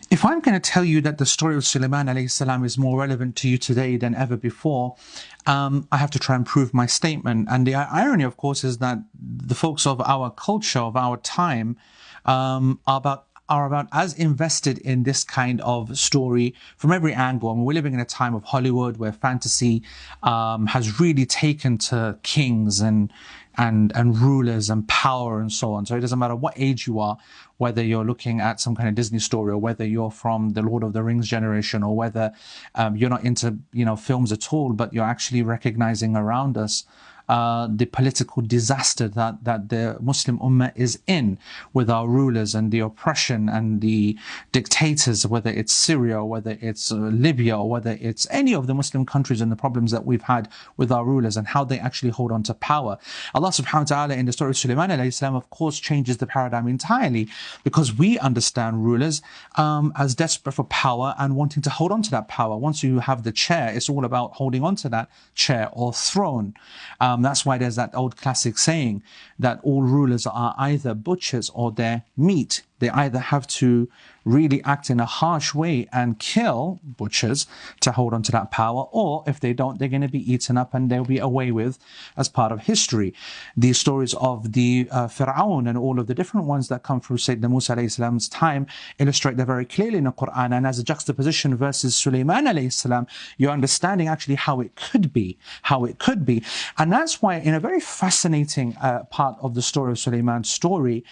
If I'm going to tell you that the story of Sulayman alayhi salam is more relevant to you today than ever before, I have to try and prove my statement. And the irony, of course, is that the folks of our culture, of our time, are about as invested in this kind of story from every angle. I mean, we're living in a time of Hollywood where fantasy has really taken to kings and rulers and power and so on. So it doesn't matter what age you are, whether you're looking at some kind of Disney story, or whether you're from the Lord of the Rings generation, or whether you're not into films at all, but you're actually recognizing around us the political disaster that the Muslim Ummah is in, with our rulers and the oppression and the dictators, whether it's Syria, whether it's Libya, or whether it's any of the Muslim countries, and the problems that we've had with our rulers and how they actually hold on to power. Allah subhanahu wa ta'ala in the story of Sulayman alayhi salam, of course, changes the paradigm entirely, because we understand rulers as desperate for power and wanting to hold on to that power. Once you have the chair, it's all about holding on to that chair or throne. That's why there's that old classic saying that all rulers are either butchers or they're meat. They either have to really act in a harsh way and kill butchers to hold on to that power, or if they don't, they're going to be eaten up and they'll be away with as part of history. The stories of the Fir'aun and all of the different ones that come through Sayyidina Musa alayhi salam's time illustrate that very clearly in the Quran. And as a juxtaposition versus Sulayman alayhi salam, you're understanding actually how it could be. And that's why in a very fascinating part of the story of Sulayman's story,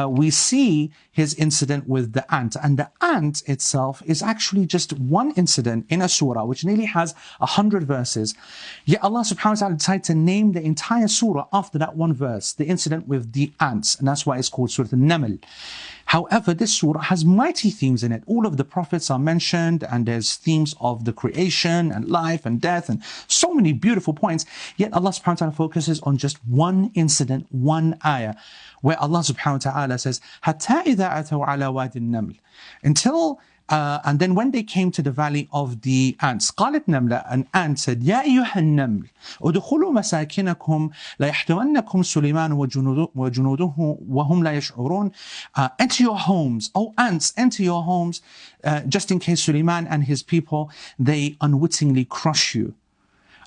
we see his incident with the ant. And the ant itself is actually just one incident in a surah which nearly has 100 verses. Yet Allah subhanahu wa ta'ala decided to name the entire surah after that one verse, the incident with the ants. And that's why it's called Surah An-Naml. However, this surah has mighty themes in it. All of the prophets are mentioned, and there's themes of the creation and life and death and so many beautiful points. Yet Allah subhanahu wa ta'ala focuses on just one incident, one ayah, where Allah subhanahu wa ta'ala says, حَتَّى إِذَا أَتَوْا عَلَى وَادِ النَّمْلِ, until and then when they came to the valley of the ants, قالت نملة, an ant said, يا أيها النمل ادخلوا مساكنكم لا يحطمنكم سليمان وجنوده وهم لا يشعرون. Enter your homes, oh ants, enter your homes, just in case Suleiman and his people, they unwittingly crush you.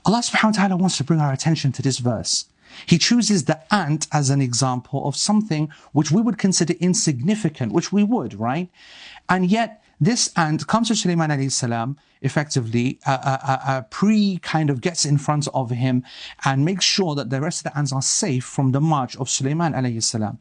Allah subhanahu wa ta'ala wants to bring our attention to this verse. He chooses the ant as an example of something which we would consider insignificant, which we would, right? And yet this ant comes to Sulayman alayhi salam, effectively kind of gets in front of him and makes sure that the rest of the ants are safe from the march of Sulayman alayhi salam.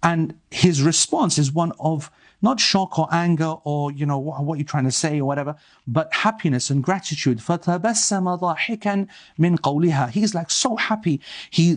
And his response is one of not shock or anger or, what you're trying to say or whatever, but happiness and gratitude. فَتَبَسَّمَ ضَاحِكًا مِنْ قَوْلِهَا. He's like so happy. He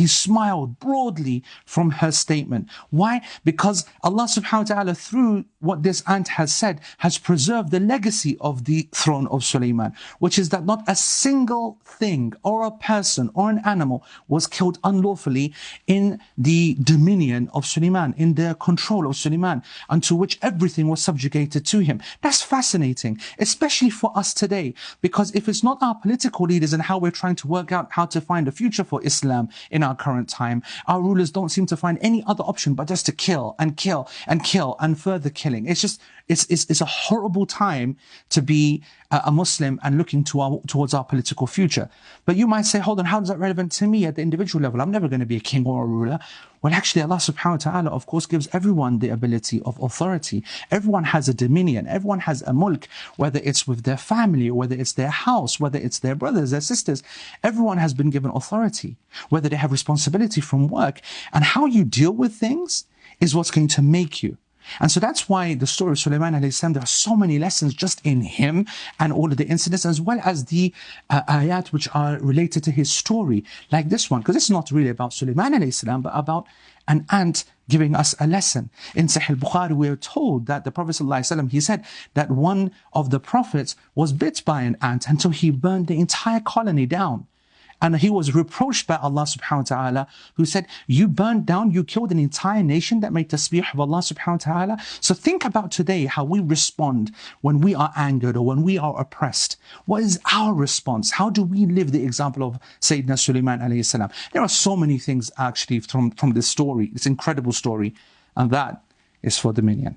smiled broadly from her statement. Why? Because Allah subhanahu wa ta'ala, through what this ant has said, has preserved the legacy of the throne of Sulayman, which is that not a single thing or a person or an animal was killed unlawfully in the dominion of Sulayman, in the control of Sulayman, to which everything was subjugated to him. That's fascinating, especially for us today, because if it's not our political leaders and how we're trying to work out how to find a future for Islam in our current time, our rulers don't seem to find any other option but just to kill and kill and kill and further killing. It's a horrible time to be a Muslim and looking towards our political future. But you might say, hold on, how is that relevant to me at the individual level? I'm never going to be a king or a ruler. Well, actually, Allah subhanahu wa ta'ala, of course, gives everyone the ability of authority. Everyone has a dominion. Everyone has a mulk, whether it's with their family, whether it's their house, whether it's their brothers, their sisters. Everyone has been given authority, whether they have responsibility from work. And how you deal with things is what's going to make you. And so that's why the story of Sulayman alayhi salam, there are so many lessons just in him and all of the incidents, as well as the ayat which are related to his story, like this one, because it's not really about Sulayman alayhi salam, but about an ant giving us a lesson. In Sahih Bukhari, we are told that the Prophet ﷺ, he said that one of the prophets was bit by an ant until he burned the entire colony down. And he was reproached by Allah subhanahu wa ta'ala, who said, you burned down, you killed an entire nation that made tasbih of Allah subhanahu wa ta'ala. So think about today how we respond when we are angered or when we are oppressed. What is our response? How do we live the example of Sayyidina Sulayman alayhi salam? There are so many things actually from this story, this incredible story, and that is for dominion.